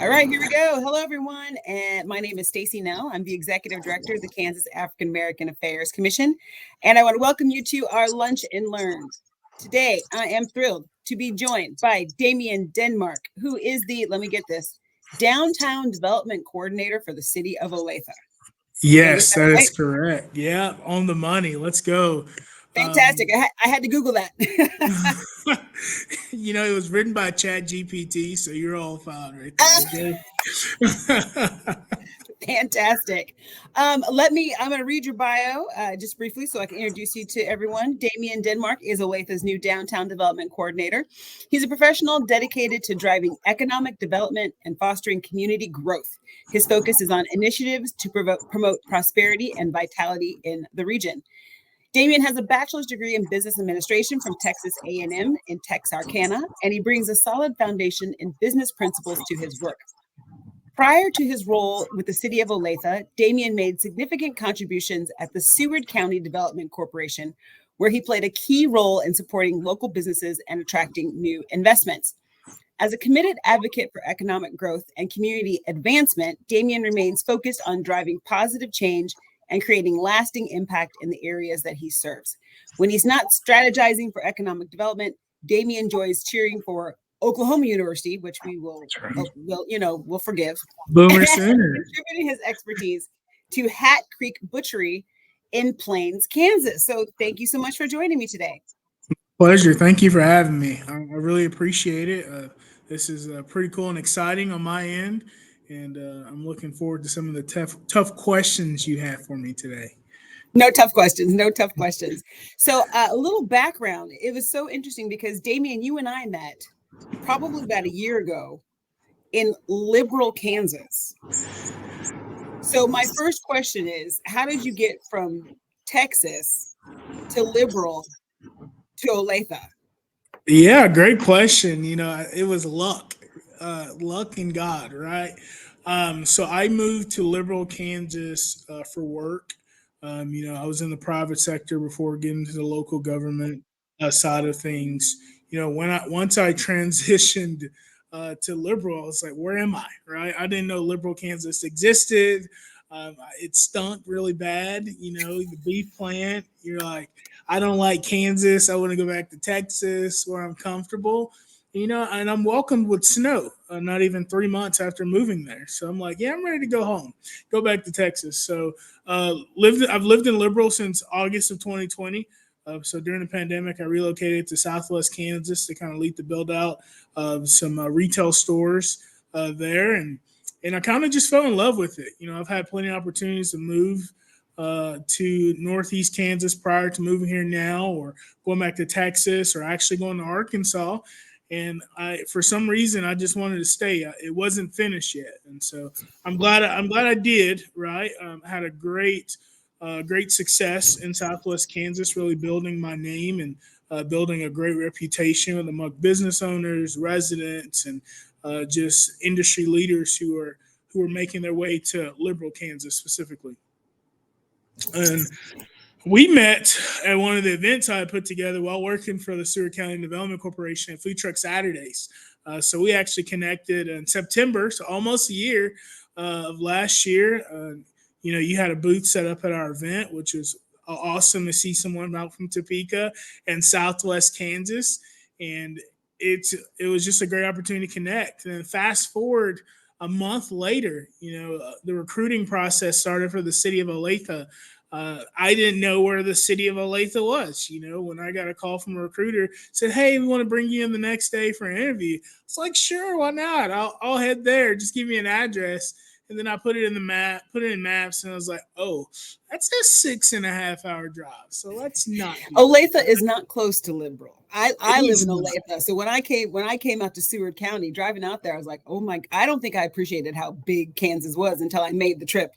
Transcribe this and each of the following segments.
All right, here we go. Hello, everyone. And my name is Stacy Nell. I'm the Executive Director of the Kansas African American Affairs Commission. And I want to welcome you to our Lunch and Learn. Today, I am thrilled to be joined by Damien Denmark, who is the, let me get this, Downtown Development Coordinator for the city of Olathe. Yes, that is correct. Yeah, on the money. Let's go. Fantastic. I had to Google that. It was written by Chat GPT, so you're all fine right there. Okay? Fantastic. I'm going to read your bio just briefly so I can introduce you to everyone. Damien Denmark is Olathe's new Downtown Development Coordinator. He's a professional dedicated to driving economic development and fostering community growth. His focus is on initiatives to promote prosperity and vitality in the region. Damien has a bachelor's degree in business administration from Texas A&M in Texarkana, and he brings a solid foundation in business principles to his work. Prior to his role with the city of Olathe, Damien made significant contributions at the Seward County Development Corporation, where he played a key role in supporting local businesses and attracting new investments. As a committed advocate for economic growth and community advancement, Damien remains focused on driving positive change and creating lasting impact in the areas that he serves. When he's not strategizing for economic development, Damien enjoys cheering for Oklahoma University, which we'll forgive. Boomer Center. Contributing his expertise to Hat Creek Butchery in Plains, Kansas. So thank you so much for joining me today. Pleasure. Thank you for having me. I really appreciate it. This is pretty cool and exciting on my end. And I'm looking forward to some of the tough questions you have for me today. No tough questions. So a little background. It was so interesting because, Damien, you and I met probably about a year ago in Liberal, Kansas. So my first question is, how did you get from Texas to Liberal to Olathe? Yeah, great question. It was luck in God, right? So I moved to Liberal, Kansas for work. I was in the private sector before getting to the local government side of things. Once I transitioned to Liberal, I was like, where am I, right? I didn't know Liberal, Kansas existed. It stunk really bad. The beef plant, you're like, I don't like Kansas. I want to go back to Texas where I'm comfortable. And I'm welcomed with snow, not even 3 months after moving there. So I'm like, yeah, I'm ready to go home, go back to Texas. So I've lived in Liberal since August of 2020. So during the pandemic, I relocated to Southwest Kansas to kind of lead the build out of some retail stores there. And I kind of just fell in love with it. I've had plenty of opportunities to move to Northeast Kansas prior to moving here now, or going back to Texas, or actually going to Arkansas. And for some reason, I just wanted to stay. It wasn't finished yet, and so I'm glad I did. Right, had a great success in Southwest Kansas, really building my name and building a great reputation among business owners, residents, and just industry leaders who are making their way to Liberal, Kansas specifically. And we met at one of the events I put together while working for the Seward County Development Corporation at Food Truck Saturdays. So we actually connected in September, so almost a year of last year. You had a booth set up at our event, which was awesome to see someone out from Topeka and Southwest Kansas. And it was just a great opportunity to connect. And then fast forward a month later, the recruiting process started for the city of Olathe. I didn't know where the city of Olathe was. When I got a call from a recruiter, said, "Hey, we want to bring you in the next day for an interview." It's like, sure, why not? I'll head there. Just give me an address. And then I put it in maps, and I was like, oh, that's a 6.5 hour drive. So let's not. Olathe is not close to Liberal. I live in Olathe. So when I came out to Seward County, driving out there, I was like, oh my, I don't think I appreciated how big Kansas was until I made the trip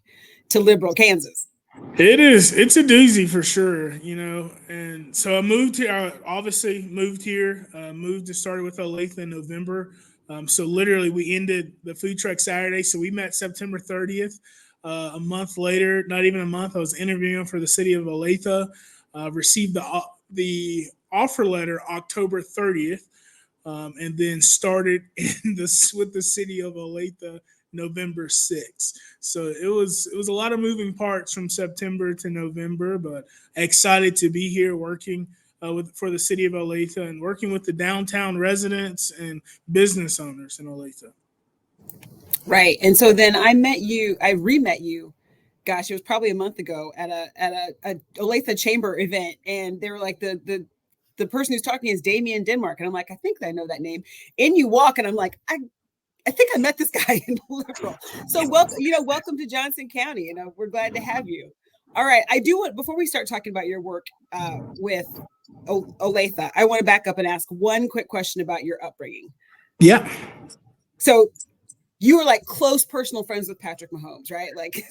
to Liberal, Kansas. It is. It's a doozy for sure, And so I moved here. I obviously moved here. Moved to started with Olathe in November. So literally, we ended the Food Truck Saturday. So we met September 30th. A month later, not even a month, I was interviewing for the city of Olathe. Received the offer letter October 30th. and then started in with the city of Olathe November 6th. So it was a lot of moving parts from September to November, but excited to be here working for the city of Olathe and working with the downtown residents and business owners in Olathe. Right. And so then I re-met you, gosh, it was probably a month ago at a Olathe Chamber event. And they were like, the person who's talking is Damien Denmark. And I'm like, I think I know that name. In you walk, and I'm like, I think I met this guy in Liberal. So welcome to Johnson County. We're glad to have you. All right. I do want, before we start talking about your work with Olathe, I want to back up and ask one quick question about your upbringing. Yeah. So you were like close personal friends with Patrick Mahomes, right? Like,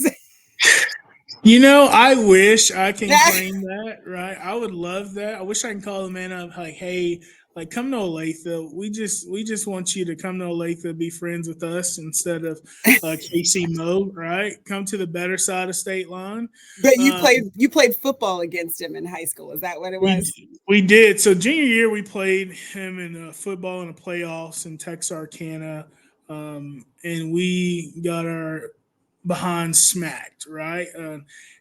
I wish I can claim that, right? I would love that. I wish I can call the man up like, hey, like come to Olathe. We just want you to come to Olathe, be friends with us instead of KC Mo, right? Come to the better side of state line. But you played football against him in high school. Is that what it was? We did. So junior year, we played him in football in the playoffs in Texarkana, and we got our behind smacked, right?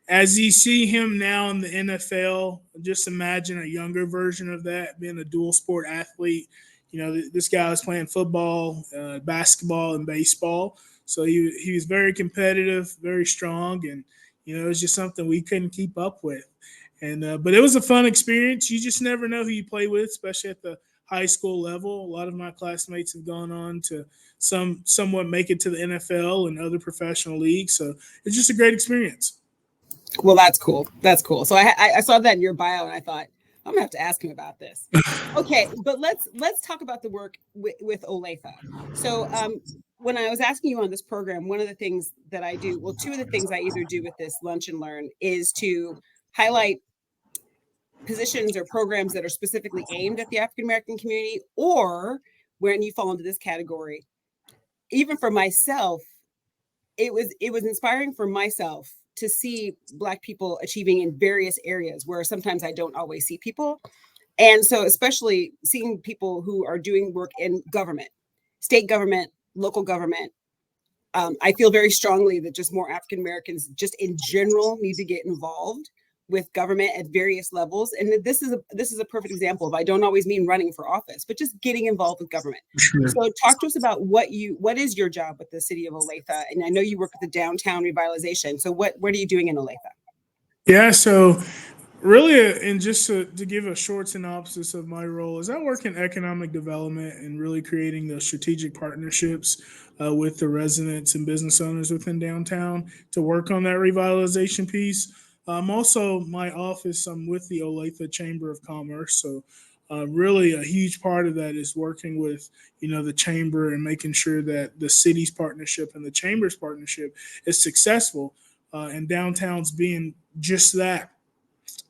As you see him now in the NFL, just imagine a younger version of that, being a dual sport athlete. This guy was playing football, basketball, and baseball. So he was very competitive, very strong, and it was just something we couldn't keep up with. And but it was a fun experience. You just never know who you play with, especially at the high school level. A lot of my classmates have gone on to somewhat make it to the NFL and other professional leagues. So it's just a great experience. Well, that's cool. That's cool. So I saw that in your bio, and I thought I'm gonna have to ask him about this. Okay, but let's talk about the work with Olathe. So when I was asking you on this program, one of the things that I do, well, two of the things I either do with this lunch and learn is to highlight positions or programs that are specifically aimed at the African American community, or when you fall into this category. Even for myself, it was inspiring for myself to see Black people achieving in various areas where sometimes I don't always see people. And so especially seeing people who are doing work in government, state government, local government, I feel very strongly that just more African Americans just in general need to get involved with government at various levels. And this is a perfect example of, I don't always mean running for office, but just getting involved with government. Sure. So talk to us about what is your job with the city of Olathe? And I know you work with the downtown revitalization. So what are you doing in Olathe? Yeah, so really, and just to give a short synopsis of my role, is I work in economic development and really creating the strategic partnerships with the residents and business owners within downtown to work on that revitalization piece. Also, my office, I'm with the Olathe Chamber of Commerce, so really a huge part of that is working with the chamber and making sure that the city's partnership and the chamber's partnership is successful, and downtown's being just that.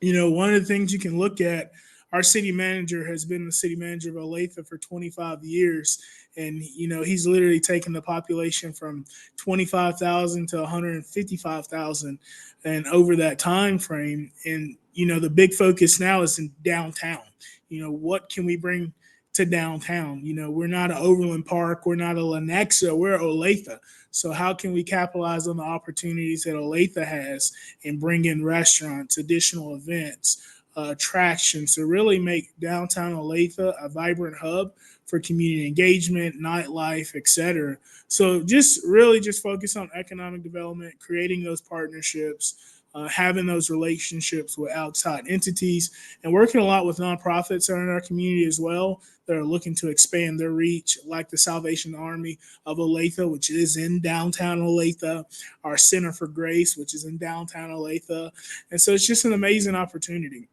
One of the things you can look at, our city manager has been the city manager of Olathe for 25 years. And, he's literally taken the population from 25,000 to 155,000 and over that time frame. And, the big focus now is in downtown. What can we bring to downtown? We're not an Overland Park. We're not a Lenexa. We're Olathe. So how can we capitalize on the opportunities that Olathe has and bring in restaurants, additional events, attractions to really make downtown Olathe a vibrant hub for community engagement, nightlife, etc. So just really just focus on economic development, creating those partnerships, having those relationships with outside entities, and working a lot with nonprofits that are in our community as well that are looking to expand their reach, like the Salvation Army of Olathe, which is in downtown Olathe, our Center for Grace, which is in downtown Olathe. And so it's just an amazing opportunity.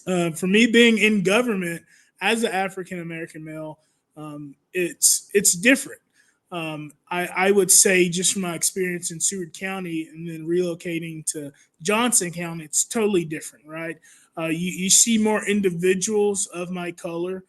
For me, being in government as an African American male, it's different. I would say, just from my experience in Seward County and then relocating to Johnson County, it's totally different, right? You see more individuals of my color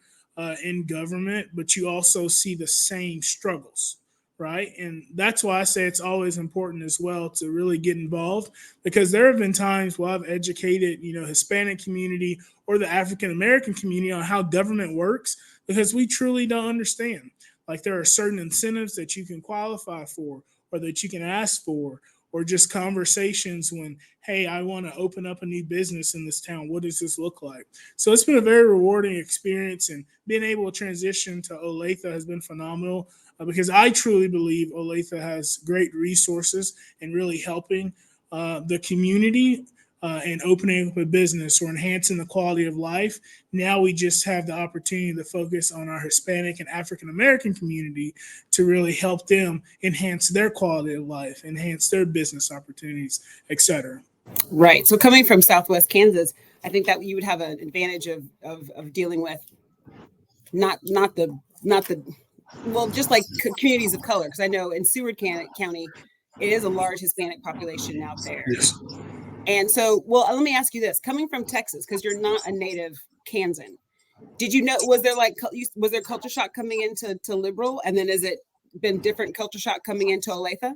in government, but you also see the same struggles, right? And that's why I say it's always important as well to really get involved, because there have been times where I've educated, Hispanic community or the African American community on how government works because we truly don't understand. Like there are certain incentives that you can qualify for or that you can ask for, or just conversations when, hey, I want to open up a new business in this town. What does this look like? So it's been a very rewarding experience, and being able to transition to Olathe has been phenomenal because I truly believe Olathe has great resources and really helping the community and opening up a business or enhancing the quality of life. Now we just have the opportunity to focus on our Hispanic and African American community to really help them enhance their quality of life, enhance their business opportunities, etc. Right. So coming from Southwest Kansas, I think that you would have an advantage of dealing with not the well, just like communities of color, because I know in Seward County, it is a large Hispanic population out there. Yes. And so, well, let me ask you this: coming from Texas, because you're not a native Kansan, did you know? Was there culture shock coming into liberal, and then has it been different culture shock coming into Olathe?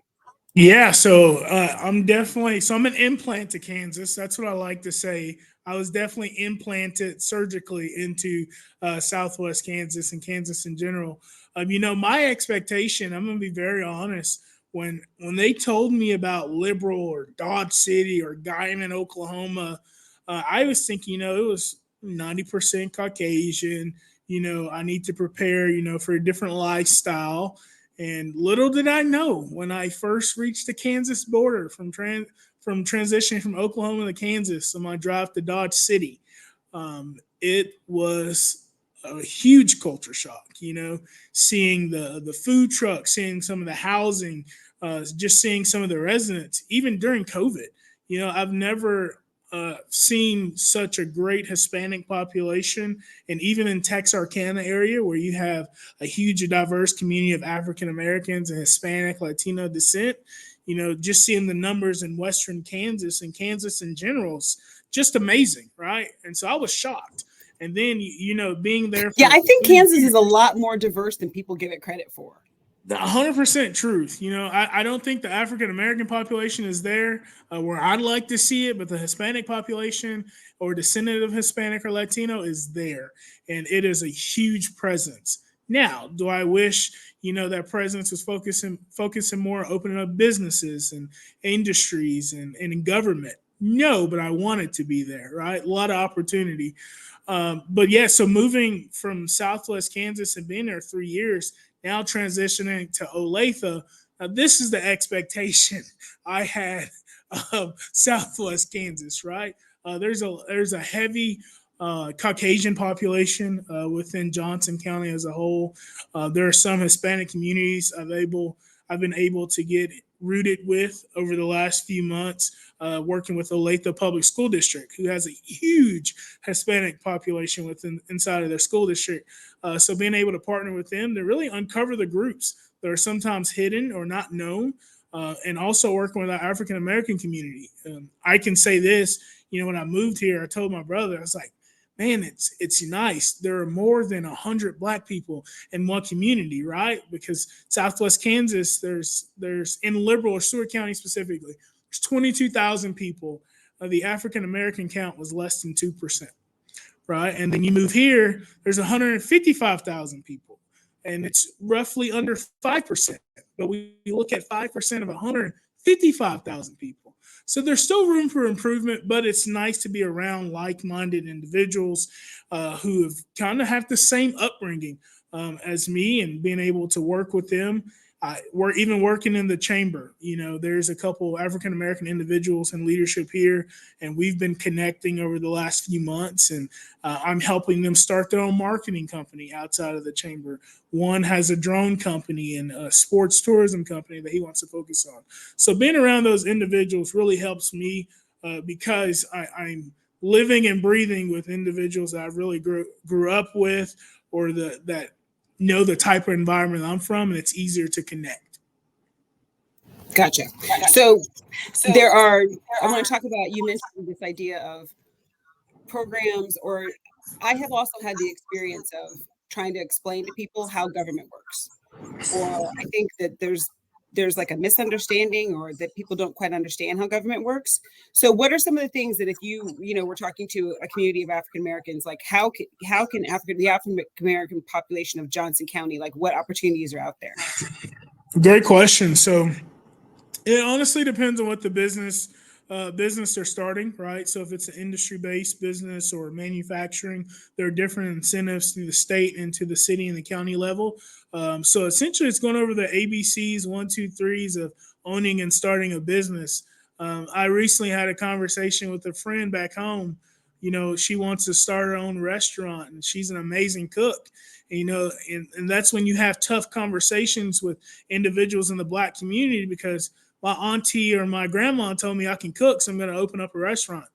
Yeah, so I'm an implant to Kansas. That's what I like to say. I was definitely implanted surgically into Southwest Kansas and Kansas in general. My expectation, I'm going to be very honest, when they told me about Liberal or Dodge City or Guymon, Oklahoma, I was thinking, it was 90% Caucasian. I need to prepare, for a different lifestyle. And little did I know when I first reached the Kansas border from transitioning from Oklahoma to Kansas on my drive to Dodge City, it was a huge culture shock. Seeing the food trucks, seeing some of the housing, just seeing some of the residents, even during COVID. I've never seen such a great Hispanic population, and even in Texarkana area where you have a huge diverse community of African Americans and Hispanic, Latino descent, just seeing the numbers in Western Kansas and Kansas in general is just amazing, right? And so I was shocked. And then, being there. Yeah, I think Kansas is a lot more diverse than people give it credit for. The 100% truth. I don't think the African American population is there where I'd like to see it, but the Hispanic population or descendant of Hispanic or Latino is there, and it is a huge presence. Now, do I wish that presence was focusing more on opening up businesses and industries and in government? No, but I want it to be there, right? A lot of opportunity. But yeah, so moving from Southwest Kansas and being there 3 years, now transitioning to Olathe. Now, this is the expectation I had of Southwest Kansas, right? There's a heavy Caucasian population within Johnson County as a whole. There are some Hispanic communities I've been able to get rooted with over the last few months, working with Olathe Public School District, who has a huge Hispanic population inside of their school district. So being able to partner with them to really uncover the groups that are sometimes hidden or not known, and also working with our African American community. I can say this, when I moved here, I told my brother, I was like, man, it's nice. There are more than 100 Black people in one community, right? Because Southwest Kansas, there's in Liberal or Seward County specifically, there's 22,000 people. The African American count was less than 2%, right? And then you move here, there's 155,000 people, and it's roughly under 5%. But we look at 5% of 155,000 people. So there's still room for improvement, but it's nice to be around like-minded individuals who have kind of have the same upbringing as me, and being able to work with them. We're even working in the chamber. There's a couple African American individuals in leadership here, and we've been connecting over the last few months. And I'm helping them start their own marketing company outside of the chamber. One has a drone company and a sports tourism company that he wants to focus on. So being around those individuals really helps me because I'm living and breathing with individuals that I really grew up with, or that know the type of environment I'm from, and it's easier to connect. Gotcha. So I want to talk about, you mentioned this idea of programs, or I have also had the experience of trying to explain to people how government works. Or I think that there's there's like a misunderstanding or that people don't quite understand how government works. So what are some of the things that if we're talking to a community of African Americans, like how can the African American population of Johnson County, like what opportunities are out there? Great question. So it honestly depends on what the business they're starting, right? So if it's an industry-based business or manufacturing, there are different incentives through the state and to the city and the county level. So essentially, it's going over the ABCs, one, two, threes of owning and starting a business. I recently had a conversation with a friend back home. She wants to start her own restaurant, and she's an amazing cook. And that's when you have tough conversations with individuals in the Black community because my auntie or my grandma told me I can cook, so I'm going to open up a restaurant.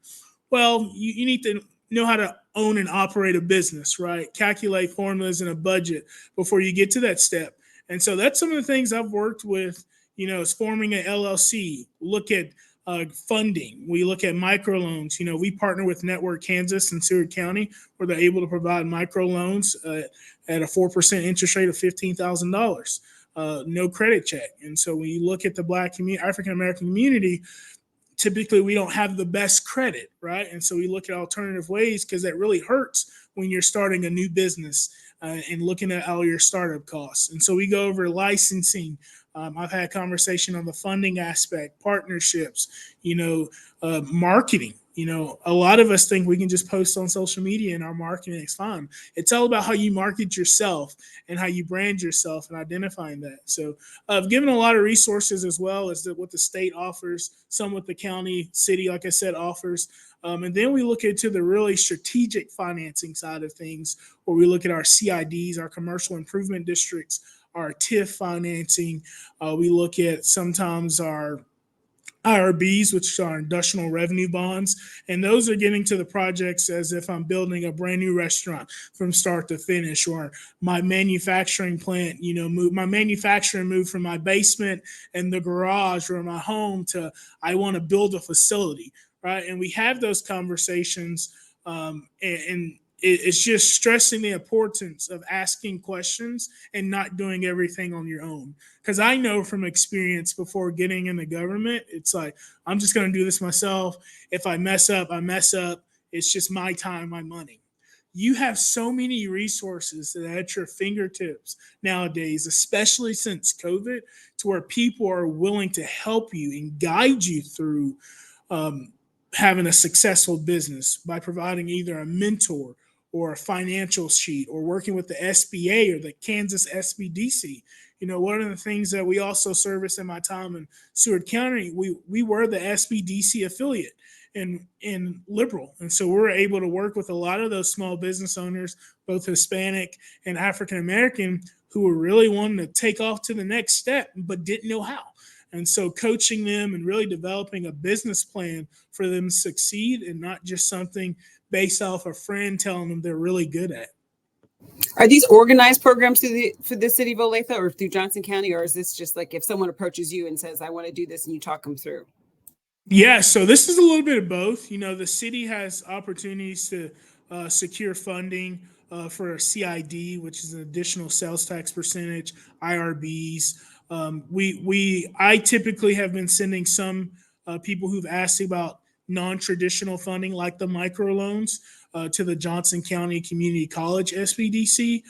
Well, you need to know how to own and operate a business, right? Calculate formulas and a budget before you get to that step. And so that's some of the things I've worked with, is forming an LLC, look at funding. We look at microloans. We partner with Network Kansas and Seward County where they're able to provide microloans at a 4% interest rate of $15,000. No credit check. And so when you look at the Black community, African American community, typically we don't have the best credit, right? And so we look at alternative ways because that really hurts when you're starting a new business and looking at all your startup costs. And so we go over licensing. I've had conversation on the funding aspect, partnerships, marketing. A lot of us think we can just post on social media and our marketing is fine. It's all about how you market yourself and how you brand yourself and identifying that. So I've given a lot of resources as well as what the state offers, some what the county, city, like I said, offers. And then we look into the really strategic financing side of things, where we look at our CIDs, our commercial improvement districts, our TIF financing. We look at sometimes our IRBs, which are industrial revenue bonds, and those are getting to the projects as if I'm building a brand new restaurant from start to finish, or my manufacturing plant, my manufacturing moved from my basement and the garage or my home to I want to build a facility, right? And we have those conversations, and it's just stressing the importance of asking questions and not doing everything on your own. Because I know from experience before getting in the government, it's like, I'm just going to do this myself. If I mess up, I mess up. It's just my time, my money. You have so many resources that are at your fingertips nowadays, especially since COVID, to where people are willing to help you and guide you through having a successful business by providing either a mentor or a financial sheet or working with the SBA or the Kansas SBDC. One of the things that we also service in my time in Seward County, we were the SBDC affiliate in Liberal. And so we're able to work with a lot of those small business owners, both Hispanic and African American, who were really wanting to take off to the next step, but didn't know how. And so coaching them and really developing a business plan for them to succeed and not just something based off a friend telling them they're really good at. Are these organized programs for the city of Olathe or through Johnson County? Or is this just like if someone approaches you and says, I want to do this, and you talk them through? Yeah, so this is a little bit of both. The city has opportunities to secure funding for a CID, which is an additional sales tax percentage, IRBs. I typically have been sending some people who've asked about non-traditional funding like the microloans to the Johnson County Community College SBDC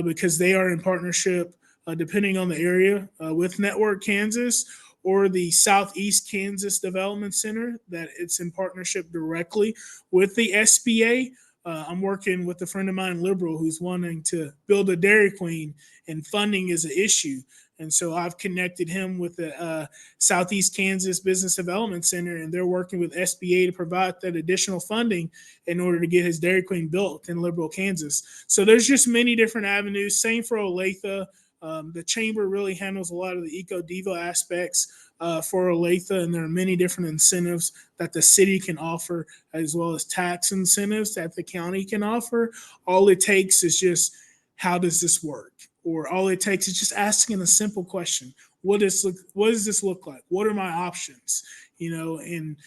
because they are in partnership, depending on the area, with Network Kansas or the Southeast Kansas Development Center, that it's in partnership directly with the SBA. I'm working with a friend of mine, Liberal, who's wanting to build a Dairy Queen, and funding is an issue. And so I've connected him with the Southeast Kansas Business Development Center, and they're working with SBA to provide that additional funding in order to get his Dairy Queen built in Liberal, Kansas. So there's just many different avenues. Same for Olathe. The chamber really handles a lot of the eco-devo aspects for Olathe, and there are many different incentives that the city can offer, as well as tax incentives that the county can offer. All it takes is just, how does this work? Or all it takes is just asking a simple question. What does this look like? What are my options? And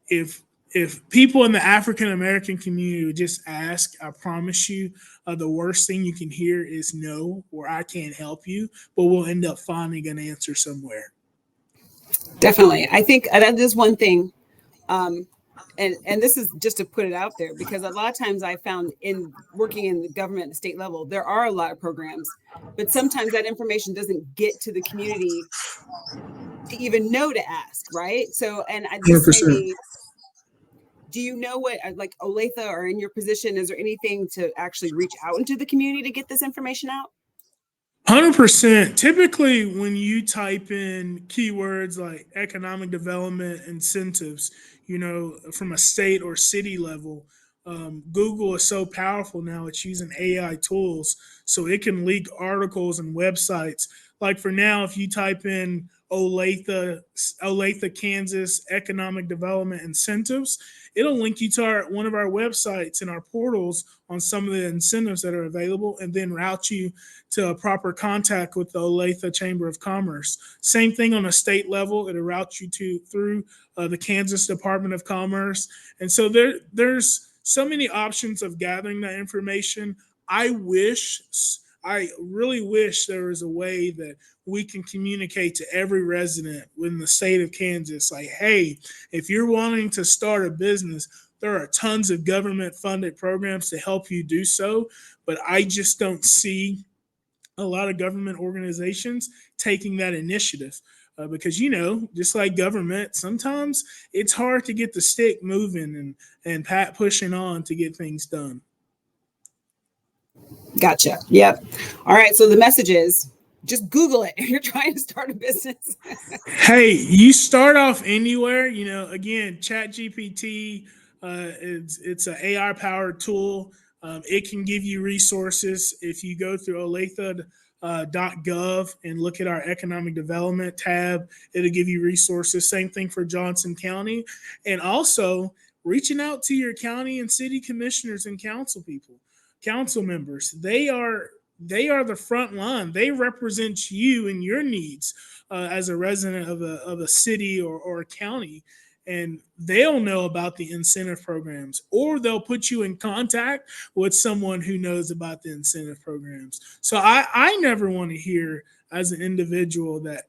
if if people in the African American community would just ask, I promise you, the worst thing you can hear is no, or I can't help you, but we'll end up finding an answer somewhere. Definitely. I think that is one thing. Um, and this is just to put it out there, because a lot of times I found in working in the government and state level, there are a lot of programs, but sometimes that information doesn't get to the community to even know to ask, right? So, and this may 100%. be, do you know what, like Olathe, or in your position, is there anything to actually reach out into the community to get this information out? 100%. Typically, when you type in keywords like economic development incentives, from a state or city level, Google is so powerful now. It's using AI tools, so it can leak articles and websites. Like for now, if you type in Olathe, Kansas economic development incentives, it'll link you to one of our websites and our portals on some of the incentives that are available, and then route you to a proper contact with the Olathe Chamber of Commerce. Same thing on a state level; it'll route you through the Kansas Department of Commerce, and so there's so many options of gathering that information. I really wish there was a way that we can communicate to every resident within the state of Kansas, like, hey, if you're wanting to start a business, there are tons of government funded programs to help you do so. But I just don't see a lot of government organizations taking that initiative. Because just like government, sometimes it's hard to get the stick moving and pat pushing on to get things done. Gotcha. Yep. All right. So the message is just Google it if you're trying to start a business. Hey, you start off anywhere. Again, Chat GPT, it's an AI powered tool. It can give you resources. If you go through Olathe.gov and look at our economic development tab, it'll give you resources. Same thing for Johnson County. And also reaching out to your county and city commissioners and council members. They are the front line. They represent you and your needs as a resident of a city or a county, and they'll know about the incentive programs, or they'll put you in contact with someone who knows about the incentive programs. So I never want to hear as an individual that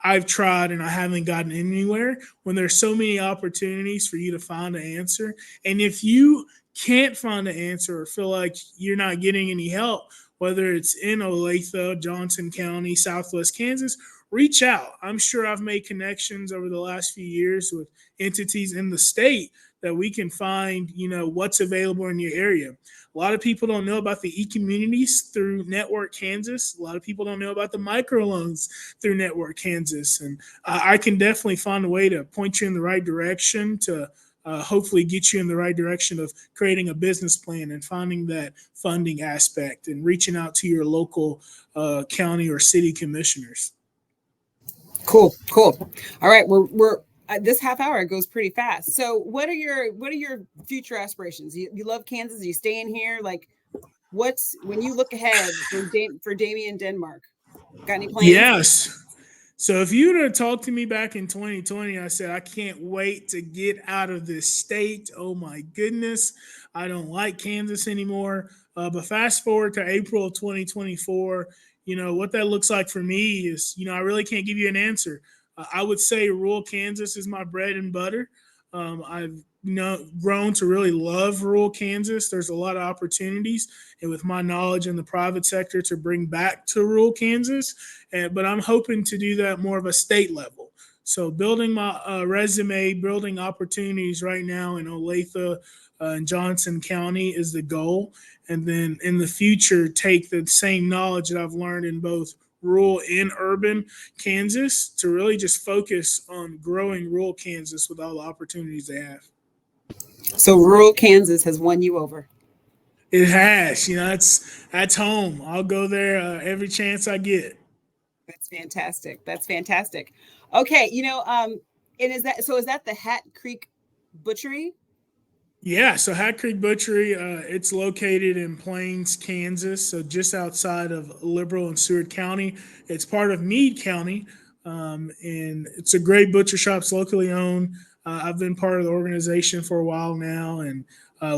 I've tried and I haven't gotten anywhere, when there's so many opportunities for you to find an answer. And if you can't find an answer or feel like you're not getting any help, whether it's in Olathe, Johnson County, Southwest Kansas, reach out. I'm sure I've made connections over the last few years with entities in the state that we can find, what's available in your area. A lot of people don't know about the e-communities through Network Kansas. A lot of people don't know about the microloans through Network Kansas. And I can definitely find a way to point you in the right direction to hopefully get you in the right direction of creating a business plan and finding that funding aspect and reaching out to your local county or city commissioners. Cool. All right, we're this half hour goes pretty fast. So what are your future aspirations? You love Kansas? Are you staying here? Like, what's, when you look ahead for Damien Denmark? Got any plans? Yes. So if you would have talked to me back in 2020, I said, I can't wait to get out of this state. Oh my goodness. I don't like Kansas anymore. But fast forward to April of 2024, what that looks like for me is, I really can't give you an answer. I would say rural Kansas is my bread and butter. I've grown to really love rural Kansas. There's a lot of opportunities, and with my knowledge in the private sector, to bring back to rural Kansas. But I'm hoping to do that more of a state level. So building my resume, building opportunities right now in Olathe and Johnson County is the goal. And then in the future, take the same knowledge that I've learned in both rural and urban Kansas to really just focus on growing rural Kansas with all the opportunities they have. So rural Kansas has won you over. It has, that's home. I'll go there every chance I get. That's fantastic. That's fantastic. Okay, and is that the Hat Creek Butchery? Yeah, so Hat Creek Butchery, it's located in Plains, Kansas, so just outside of Liberal and Seward County. It's part of Meade County, and it's a great butcher shop. It's locally owned. I've been part of the organization for a while now, and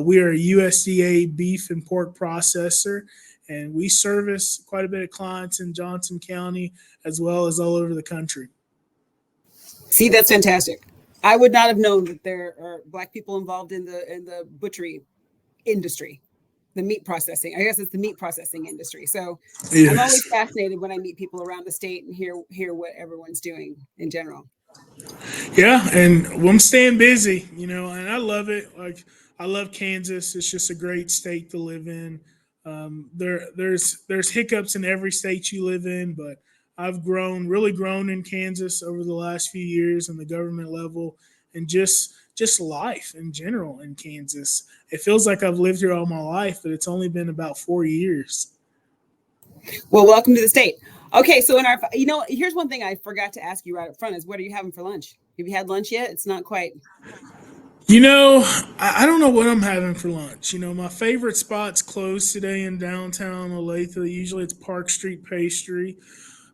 we are a USDA beef and pork processor, and we service quite a bit of clients in Johnson County as well as all over the country. See, that's fantastic. I would not have known that there are Black people involved in the butchery industry, the meat processing. I guess it's the meat processing industry. So yes. I'm always fascinated when I meet people around the state and hear what everyone's doing in general. Yeah, and I'm staying busy, and I love it. Like, I love Kansas. It's just a great state to live in. There's hiccups in every state you live in, but I've really grown in Kansas over the last few years on the government level, and just life in general in Kansas. It feels like I've lived here all my life, but it's only been about 4 years. Well, welcome to the state. Okay, so here's one thing I forgot to ask you right up front is, what are you having for lunch? Have you had lunch yet? It's not quite. I don't know what I'm having for lunch. My favorite spot's closed today in downtown Olathe. Usually it's Park Street Pastry.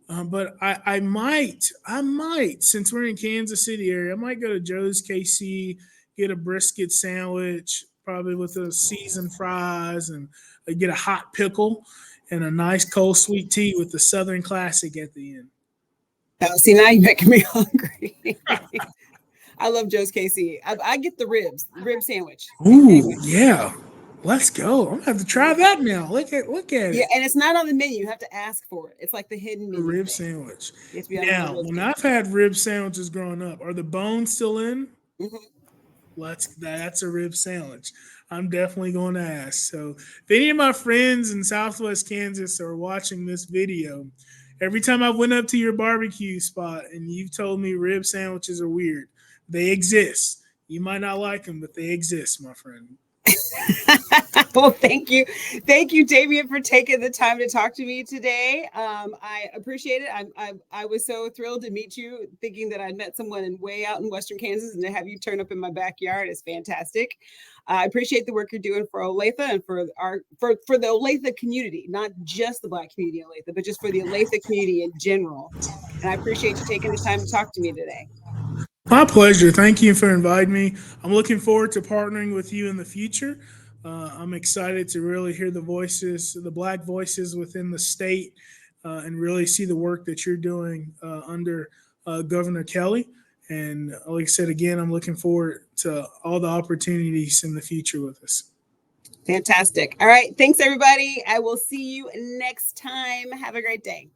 But I might, since we're in Kansas City area, I might go to Joe's KC, get a brisket sandwich, probably with a seasoned fries, and get a hot pickle and a nice cold sweet tea with the Southern Classic at the end. Oh, see, now you're making me hungry. I love Joe's KC. I get the rib sandwich. Ooh, anyway. Yeah. Let's go. I'm gonna have to try that now. Look at it. Yeah, and it's not on the menu. You have to ask for it. It's like the hidden menu. The rib sandwich. Now, when I've had rib sandwiches growing up, are the bones still in? Mm-hmm. That's a rib sandwich. I'm definitely going to ask. So, if any of my friends in Southwest Kansas are watching this video, every time I went up to your barbecue spot and you've told me rib sandwiches are weird, they exist. You might not like them, but they exist, my friend. Well, thank you, Damien, for taking the time to talk to me today. I appreciate it. I was so thrilled to meet you, thinking that I'd met someone way out in Western Kansas, and to have you turn up in my backyard is fantastic. I appreciate the work you're doing for Olathe and for the Olathe community, not just the Black community in Olathe, but just for the Olathe community in general. And I appreciate you taking the time to talk to me today. My pleasure. Thank you for inviting me. I'm looking forward to partnering with you in the future. I'm excited to really hear the Black voices within the state, and really see the work that you're doing under Governor Kelly. And like I said, again, I'm looking forward to all the opportunities in the future with us. Fantastic. All right. Thanks, everybody. I will see you next time. Have a great day.